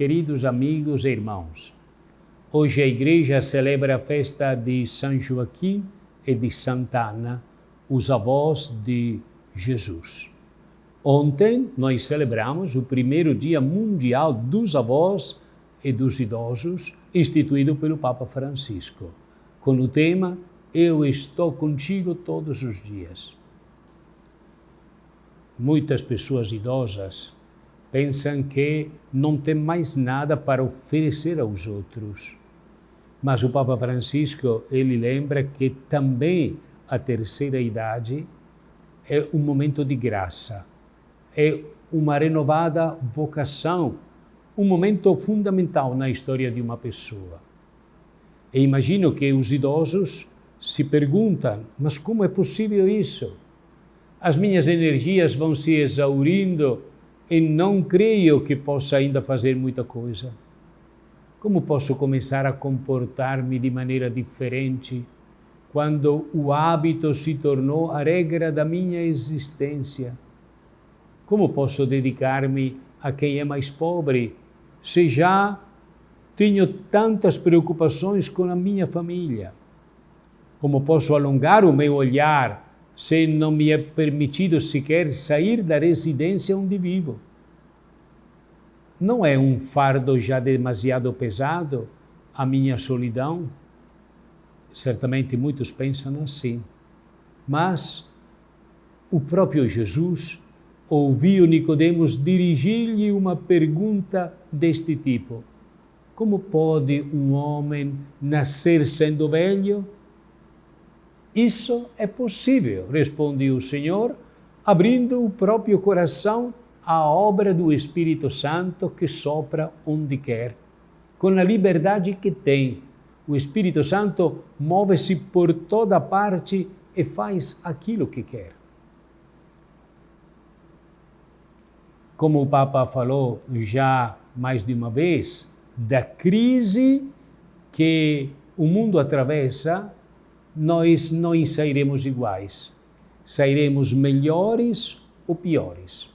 queridos amigos e irmãos, hoje a Igreja celebra a festa de São Joaquim e de Santa Ana, os avós de Jesus. Ontem nós celebramos o primeiro Dia Mundial dos Avós e dos Idosos, instituído pelo Papa Francisco, com o tema Eu estou contigo todos os dias. Muitas pessoas idosas pensam que não tem mais nada para oferecer aos outros. Mas o Papa Francisco, ele lembra que também a terceira idade é um momento de graça, é uma renovada vocação, um momento fundamental na história de uma pessoa. E imagino que os idosos se perguntam, mas como é possível isso? As minhas energias vão se exaurindo e não creio que possa ainda fazer muita coisa. Como posso começar a comportar-me de maneira diferente quando o hábito se tornou a regra da minha existência? Como posso dedicar-me a quem é mais pobre, se já tenho tantas preocupações com a minha família? Como posso alongar o meu olhar se não me é permitido sequer sair da residência onde vivo? Não é um fardo já demasiado pesado a minha solidão? Certamente muitos pensam assim, mas o próprio Jesus ouviu Nicodemos dirigir-lhe uma pergunta deste tipo: como pode um homem nascer sendo velho? Isso é possível, responde o Senhor, abrindo o próprio coração à obra do Espírito Santo que sopra onde quer. Com a liberdade que tem, o Espírito Santo move-se por toda parte e faz aquilo que quer. Como o Papa falou já mais de uma vez, da crise que o mundo atravessa, nós não sairemos iguais. Sairemos melhores ou piores.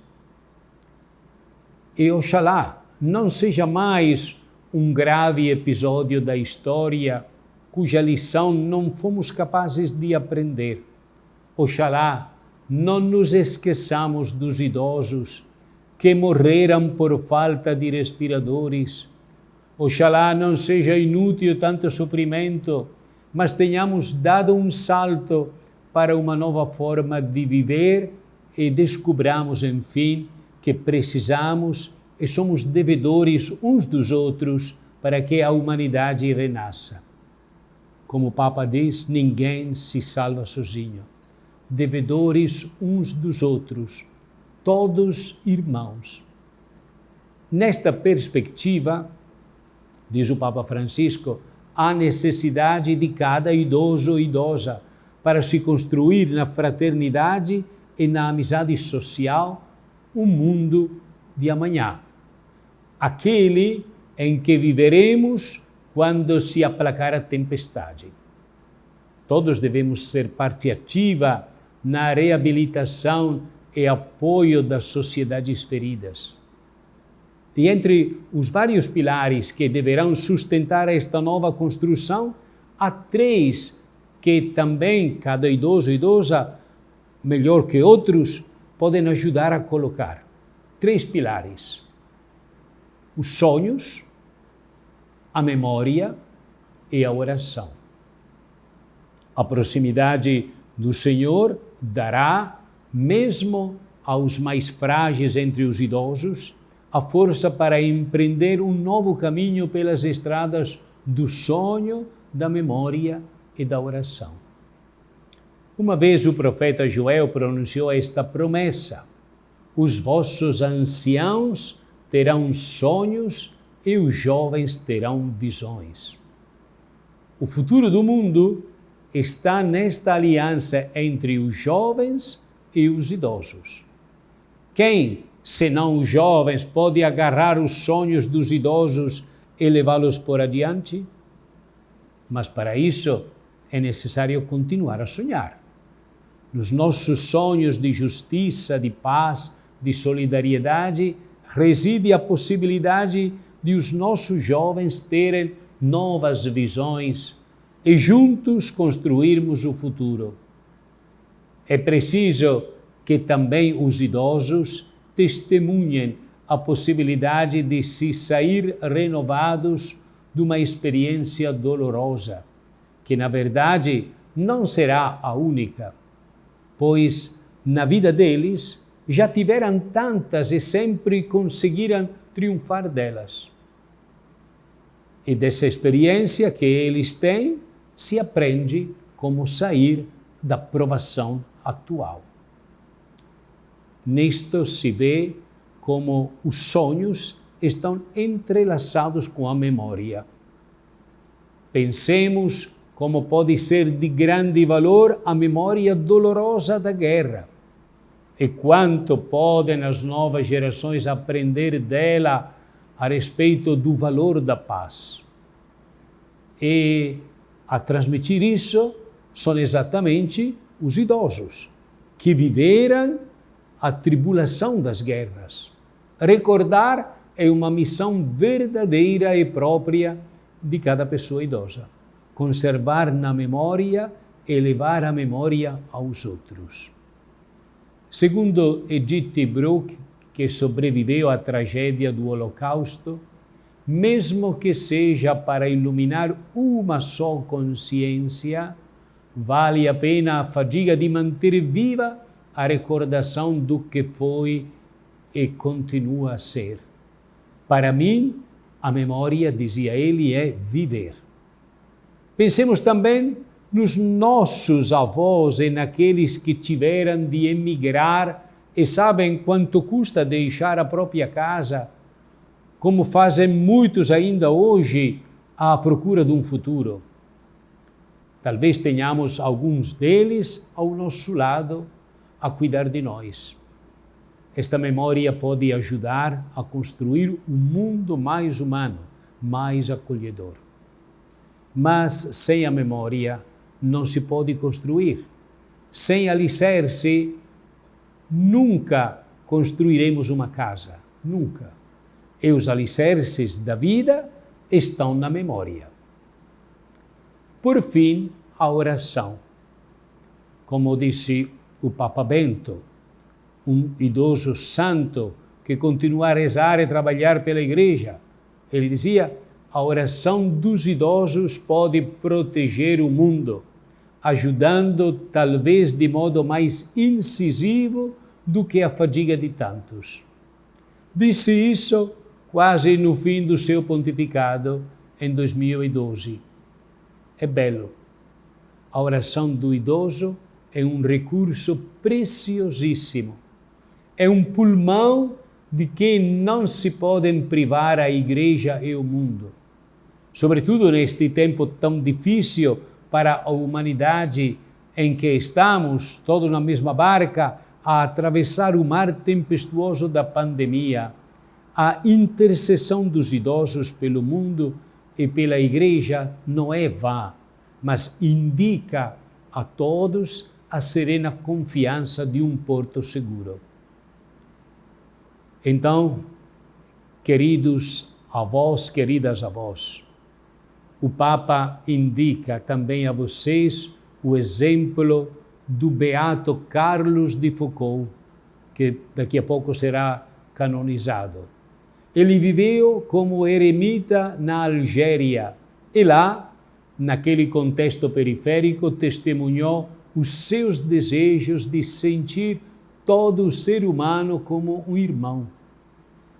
E oxalá não seja mais um grave episódio da história cuja lição não fomos capazes de aprender. Oxalá não nos esqueçamos dos idosos que morreram por falta de respiradores. Oxalá não seja inútil tanto sofrimento, mas tenhamos dado um salto para uma nova forma de viver e descobramos, enfim, que precisamos e somos devedores uns dos outros para que a humanidade renasça. Como o Papa diz, ninguém se salva sozinho. Devedores uns dos outros, todos irmãos. Nesta perspectiva, diz o Papa Francisco, há necessidade de cada idoso ou idosa para se construir na fraternidade e na amizade social um mundo de amanhã. Aquele em que viveremos quando se aplacar a tempestade. Todos devemos ser parte ativa na reabilitação e apoio das sociedades feridas. E entre os vários pilares que deverão sustentar esta nova construção, há três que também cada idoso e idosa, melhor que outros, podem ajudar a colocar. Três pilares: os sonhos, a memória e a oração. A proximidade do Senhor dará, mesmo aos mais frágeis entre os idosos, a força para empreender um novo caminho pelas estradas do sonho, da memória e da oração. Uma vez o profeta Joel pronunciou esta promessa: os vossos anciãos terão sonhos e os jovens terão visões. O futuro do mundo está nesta aliança entre os jovens e os idosos. Quem, senão os jovens, pode agarrar os sonhos dos idosos e levá-los por adiante? Mas para isso é necessário continuar a sonhar. Nos nossos sonhos de justiça, de paz, de solidariedade, reside a possibilidade de os nossos jovens terem novas visões e juntos construirmos o futuro. É preciso que também os idosos testemunhem a possibilidade de se sair renovados de uma experiência dolorosa, que na verdade não será a única, pois na vida deles já tiveram tantas e sempre conseguiram triunfar delas. E dessa experiência que eles têm, se aprende como sair da provação atual. Nisto se vê como os sonhos estão entrelaçados com a memória. Pensemos como pode ser de grande valor a memória dolorosa da guerra e quanto podem as novas gerações aprender dela a respeito do valor da paz. E a transmitir isso são exatamente os idosos, que viveram a tribulação das guerras. Recordar é uma missão verdadeira e própria de cada pessoa idosa. Conservar na memória e levar a memória aos outros. Segundo Edith Bruck, que sobreviveu à tragédia do Holocausto, mesmo que seja para iluminar uma só consciência, vale a pena a fadiga de manter viva a recordação do que foi e continua a ser. Para mim, a memória, dizia ele, é viver. Pensemos também nos nossos avós e naqueles que tiveram de emigrar e sabem quanto custa deixar a própria casa, como fazem muitos ainda hoje à procura de um futuro. Talvez tenhamos alguns deles ao nosso lado a cuidar de nós. Esta memória pode ajudar a construir um mundo mais humano, mais acolhedor. Mas sem a memória não se pode construir. Sem alicerce, nunca construiremos uma casa, nunca. E os alicerces da vida estão na memória. Por fim, a oração. Como disse o Papa Bento, um idoso santo que continua a rezar e trabalhar pela Igreja, ele dizia: a oração dos idosos pode proteger o mundo, ajudando talvez de modo mais incisivo do que a fadiga de tantos. Disse isso quase no fim do seu pontificado, em 2012. É belo. A oração do idoso é um recurso preciosíssimo. É um pulmão de que não se podem privar a Igreja e o mundo. Sobretudo neste tempo tão difícil para a humanidade em que estamos, todos na mesma barca, a atravessar o mar tempestuoso da pandemia, a intercessão dos idosos pelo mundo e pela Igreja não é vã, mas indica a todos a serena confiança de um porto seguro. Então, queridos avós, queridas avós, o Papa indica também a vocês o exemplo do beato Carlos de Foucauld, que daqui a pouco será canonizado. Ele viveu como eremita na Algéria e lá, naquele contexto periférico, testemunhou os seus desejos de sentir todo o ser humano como um irmão.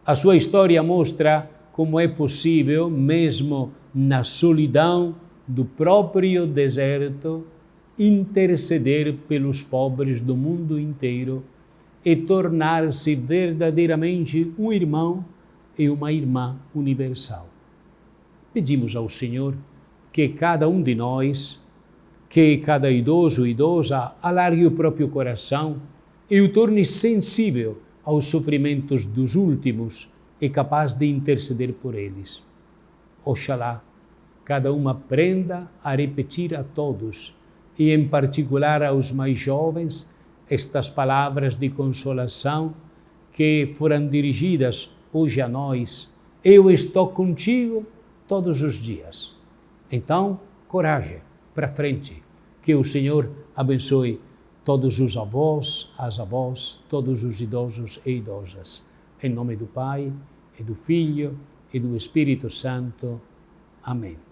A sua história mostra como é possível, mesmo na solidão do próprio deserto, interceder pelos pobres do mundo inteiro e tornar-se verdadeiramente um irmão e uma irmã universal. Pedimos ao Senhor que cada um de nós, que cada idoso e idosa alargue o próprio coração e o torne sensível aos sofrimentos dos últimos e capaz de interceder por eles. Oxalá cada um aprenda a repetir a todos, e em particular aos mais jovens, estas palavras de consolação que foram dirigidas hoje a nós eu estou contigo todos os dias. Então, coragem, para frente. Que o Senhor abençoe todos os avós, as avós, todos os idosos e idosas. Em nome do Pai, e do Filho, e do Espírito Santo. Amém.